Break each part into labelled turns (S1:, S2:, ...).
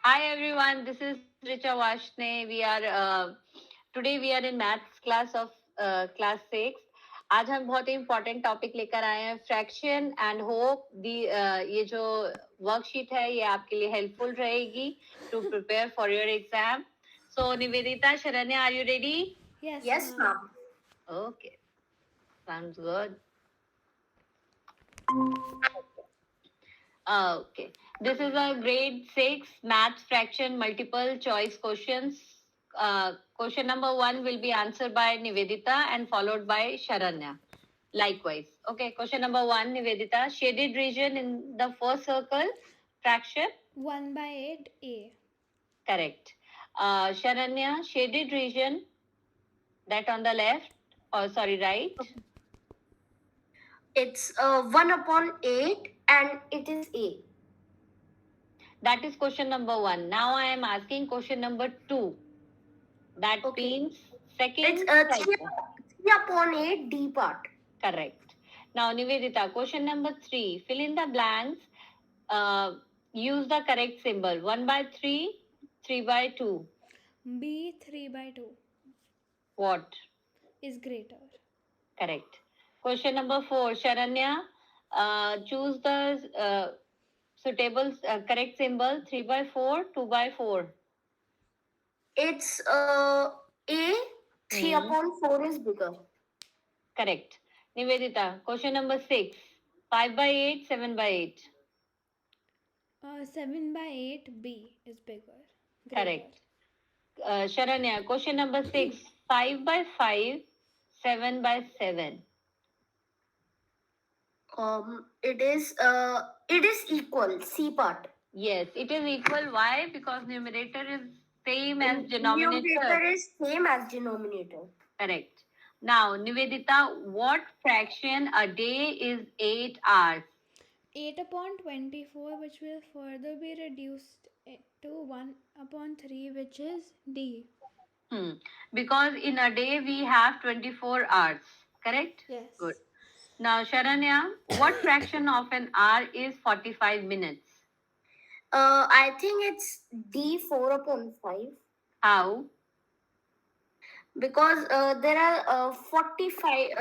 S1: Hi everyone, this is Richa Vashne. Today we are in maths class of class 6. आज हम बहुत ही important topic लेकर आए हैं फ्रैक्शन एंड होप दी ये जो वर्कशीट है ये आपके लिए हेल्पफुल रहेगी to prepare for your exam. So Nivedita, Saranya, are you ready?
S2: Yes, ma'am.
S1: Okay, sounds good. Okay. This is a grade 6 maths fraction multiple choice questions. Question number 1 will be answered by Nivedita and followed by Sharanya. Likewise. Okay. Question number 1, Nivedita. Shaded region in the first circle, fraction.
S2: 1/8a.
S1: Correct. Sharanya, shaded region, that on the left, or sorry, right.
S2: It's 1/8 and it is a.
S1: That is question number 1. Now I am asking question number 2. That
S2: Okay.
S1: means second
S2: It's
S1: cycle.
S2: 3/8 d part.
S1: Correct. Now, Nivedita, question number 3. Fill in the blanks. Use the correct symbol. 1/3, 3/2.
S2: B 3/2
S1: What?
S2: is greater.
S1: Correct. Question number 4. Sharanya, choose the suitable correct symbol. 3/4, 2/4.
S2: It's a 3/4 is bigger.
S1: Correct. Nivedita, question number 6. 5/8, 7/8.
S2: 7/8 B is bigger.
S1: Correct. Sharanya, question number 6. 5/5, 7/7.
S2: It is equal. C part.
S1: Yes, it is equal. Why? Because numerator is same as denominator.
S2: Numerator is same as denominator.
S1: Correct. Now, Nivedita, what fraction a day is 8 hours?
S2: 8/24, which will further be reduced to 1/3, which is D.
S1: Because in a day we have 24 hours. Correct?
S2: Yes.
S1: Good. Now, Sharanya, what fraction of an hour is 45 minutes?
S2: I think it's D 4/5.
S1: How?
S2: Because there are 45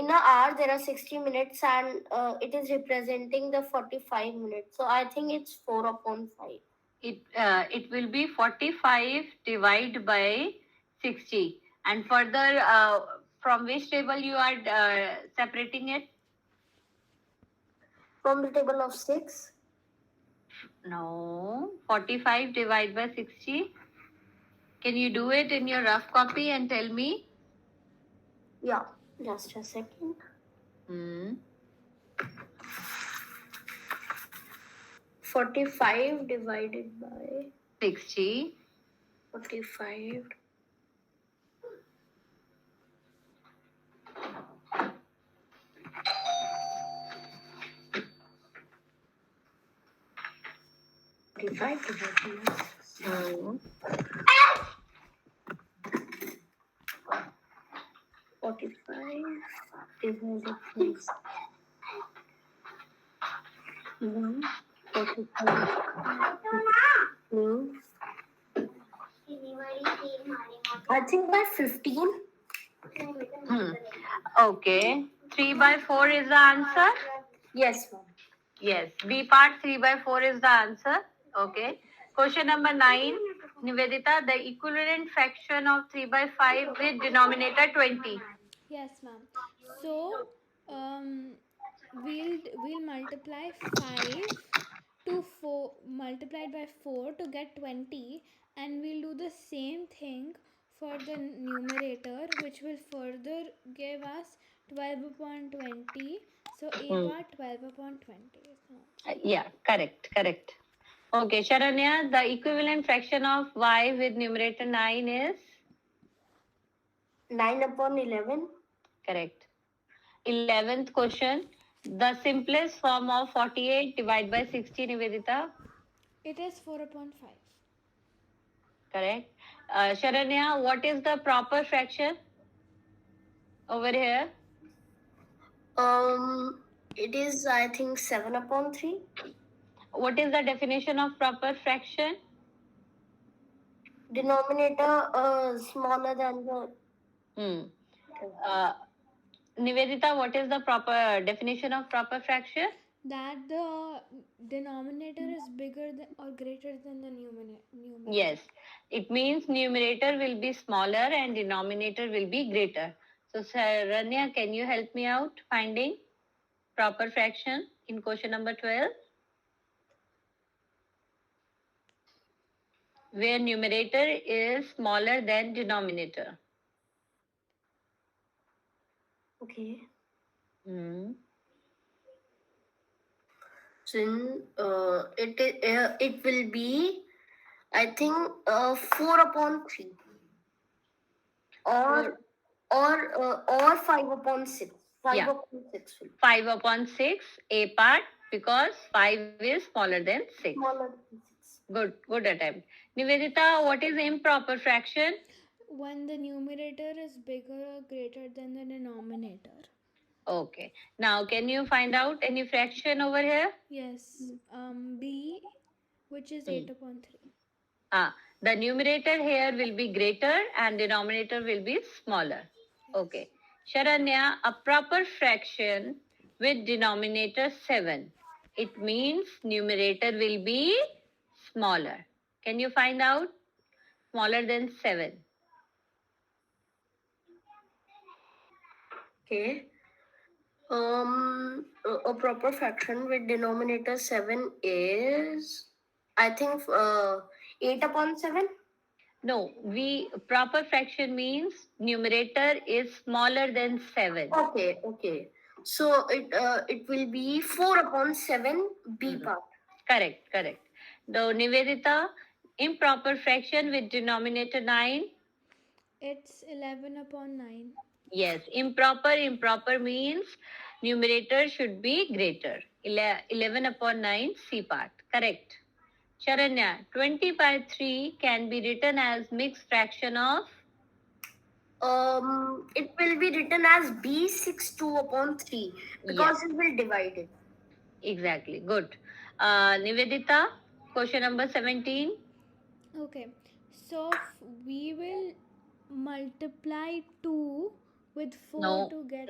S2: in an hour there are 60 minutes and it is representing the 45 minutes, so I think it's 4/5.
S1: It will be 45 divided by 60. And further, from which table you are separating it?
S2: From the table of 6.
S1: No, 45 divided by 60. Can you do it in your rough copy and tell me?
S2: Yeah, just a second. 45 divided by
S1: 60.
S2: 45.
S1: So,
S2: 45 divided by 1, 45 2. I think by 15.
S1: Okay. 3/4 is the answer?
S2: Yes, ma'am.
S1: Yes. B part 3/4 is the answer. Okay. Question number 9. Nivedita, the equivalent fraction of 3/5 with denominator 20.
S2: Yes, ma'am. So, we'll multiply 5 to 4 multiplied by 4 to get 20, and we'll do the same thing for the numerator, which will further give us 12/20. So a part 12/20.
S1: Yeah, correct. Okay, Sharanya, the equivalent fraction of y with numerator 9 is?
S2: 9/11.
S1: Correct. 11th question. The simplest form of 48 divided by 60, Nivedita?
S2: It is 4/5.
S1: Correct. Sharanya, what is the proper fraction over here?
S2: It is, I think, 7/3.
S1: what is the definition of proper fraction?
S3: Denominator smaller than the.
S1: Nivedita, what is the proper definition of proper fraction?
S2: That the denominator is bigger than or greater than the numerator.
S1: Yes, it means numerator will be smaller and denominator will be greater. So, Saranya, can you help me out finding proper fraction in question number 12? Where numerator is smaller than denominator.
S3: Okay.
S1: Hmm.
S3: So it will be, I think, 4/3, or 5/6. 5/6 will be
S1: 5/6, A part, because 5 is smaller than 6.
S3: smaller than 6.
S1: Good attempt. Nivedita, what is improper fraction?
S2: When the numerator is bigger or greater than the denominator.
S1: Okay. Now, can you find out any fraction over here?
S2: Yes. B, which is 8/3.
S1: The numerator here will be greater and denominator will be smaller.
S2: Yes.
S1: Okay. Sharanya, a proper fraction with denominator 7. It means numerator will be smaller. Can you find out? Smaller than 7.
S3: Okay. A proper fraction with denominator 7 is, I think, 8/7.
S1: No, proper fraction means numerator is smaller than 7.
S3: Okay. So it will be 4/7, B part.
S1: Correct. Now, Nivedita, improper fraction with denominator 9.
S2: It's 11/9.
S1: Yes, improper means numerator should be greater. 11/9, C part. Correct. Sharanya, 20/3 can be written as mixed fraction of.
S3: It will be written as B62/3 because it will divide it.
S1: Exactly. Good. Nivedita, question number 17.
S2: Okay. So we will multiply 2 with 4 to get.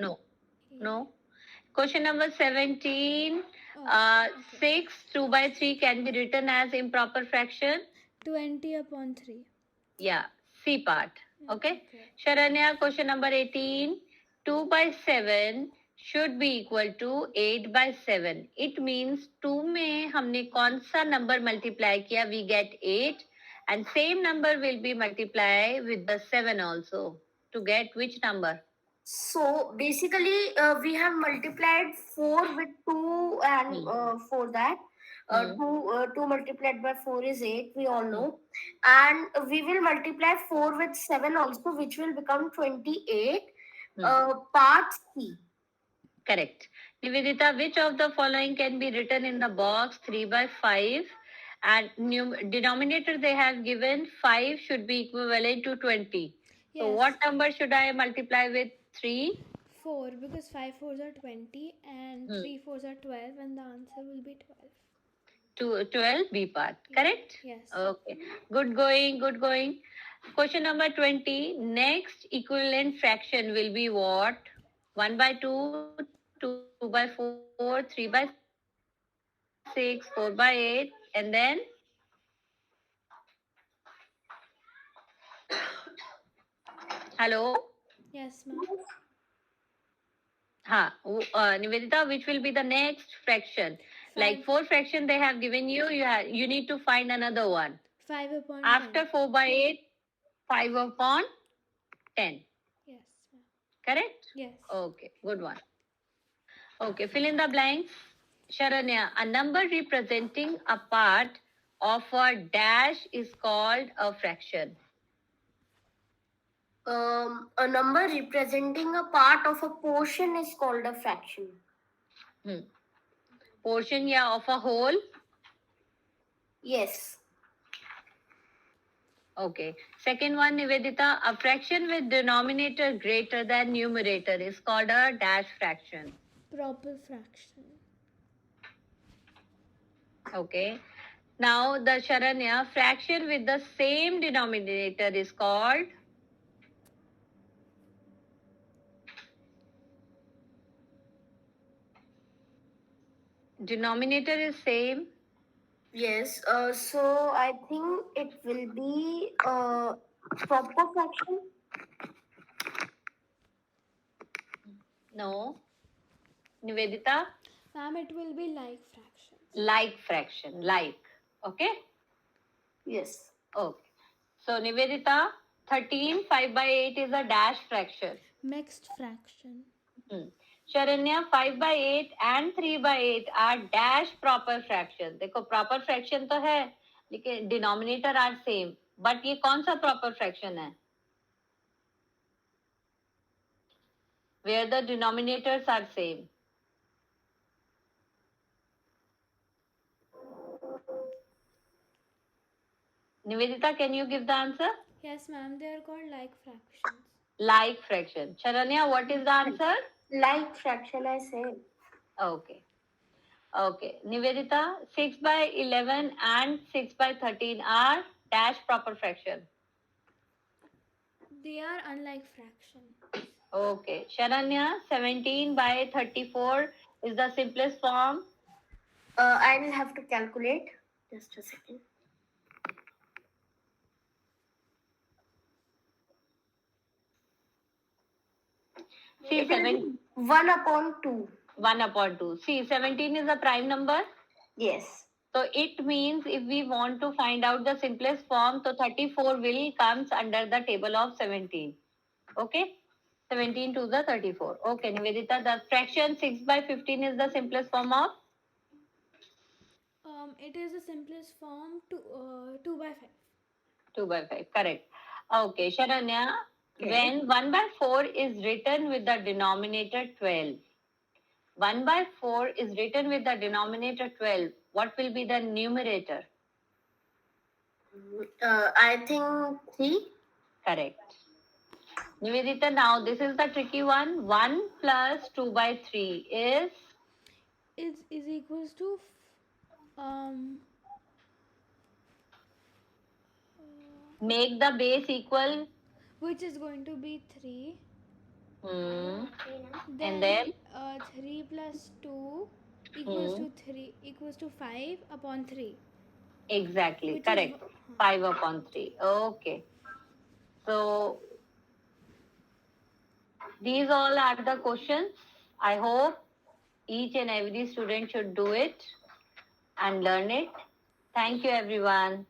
S1: No. Question number 17. 6, 2/3 can be written as improper fraction.
S2: 20/3.
S1: Yeah, C part. Okay. Sharanya, question number 18. 2/7 should be equal to 8/7. It means 2 में हमने कौन सा number multiply किया? We get 8, and same number will be multiplied with the 7 also to get which number?
S3: So basically, we have multiplied 4 with 2, and for that, 2 multiplied by 4 is 8, we all know. And we will multiply 4 with 7 also, which will become 28. Part C.
S1: Correct. Nivedita, which of the following can be written in the box 3/5? And denominator they have given 5 should be equivalent to 20.
S2: Yes.
S1: So what number should I multiply with 3?
S2: 4, because 5 4s are 20 and 3 4s are 12, and the answer will be 12.
S1: 12, B part. Correct?
S2: Yes.
S1: Okay. Good going. Question number 20. Next equivalent fraction will be what? 1/2, 2/4, 3/6, 4/8, and then? Hello?
S2: Yes, ma'am.
S1: Nivedita, which will be the next fraction?
S2: 5.
S1: Like 4 fraction they have given you, you need to find another one.
S2: 5/10.
S1: After 4/8, 5/10.
S2: Yes, ma'am.
S1: Correct?
S2: Yes.
S1: Okay, good one. Okay, fill in the blanks. Sharanya, a number representing a part of a dash is called a fraction.
S3: A number representing a part of a portion is called a fraction.
S1: Portion, yeah, of a whole?
S3: Yes.
S1: Okay. Second one, Nivedita, a fraction with denominator greater than numerator is called a dash fraction.
S2: Proper fraction.
S1: Okay. Now the Sharanya, fraction with the same denominator is called? Denominator is same.
S3: Yes. So I think it will be proper fraction.
S1: No. Nivedita?
S2: Ma'am, it will be like fractions.
S1: Like fraction. Like. Okay?
S3: Yes.
S1: Okay. So Nivedita, 13 5 by 8 is a dash fraction.
S2: Mixed fraction.
S1: Sharanya, 5 by 8 and 3 by 8 are dash proper fraction. देखो proper fraction तो है लेकिन denominator are same. But ये कौन सा proper fraction है? Where the denominators are same. Nivedita, can you give the answer?
S2: Yes, ma'am, they are called like fractions.
S1: Like fraction. Sharanya, what is the answer?
S3: Like fraction, I said.
S1: Okay. Okay. Nivedita, 6 by 11 and 6 by 13 are dash proper fraction.
S2: They are unlike fraction.
S1: Okay. Sharanya, 17 by 34 is the simplest form.
S3: I will have to calculate. Just a second.
S1: See,
S3: It will be 1 upon 2.
S1: 1 upon 2. See, 17 is a prime number.
S3: Yes.
S1: So it means if we want to find out the simplest form, so 34 will comes under the table of 17. Okay? 17 to the 34. Okay, Nivedita, the fraction 6 by 15 is the simplest form of?
S2: It is the simplest form 2 by 5.
S1: 2 by 5, correct. Okay, Sharanya,
S3: Okay.
S1: when 1 by 4 is written with the denominator 12, 1 by 4 is written with the denominator 12, what will be the numerator?
S3: I think 3.
S1: Correct. Nivedita, now this is the tricky one. 1 plus 2 by 3 is?
S2: Is equals to
S1: Make the base equal.
S2: which is going to be 3.
S1: And then?
S2: 3 plus 2 equals to 3 equals to 5 upon 3.
S1: Exactly,
S2: Which
S1: correct. 5 upon 3. Okay. So, these all are the questions. I hope each and every student should do it and learn it. Thank you, everyone.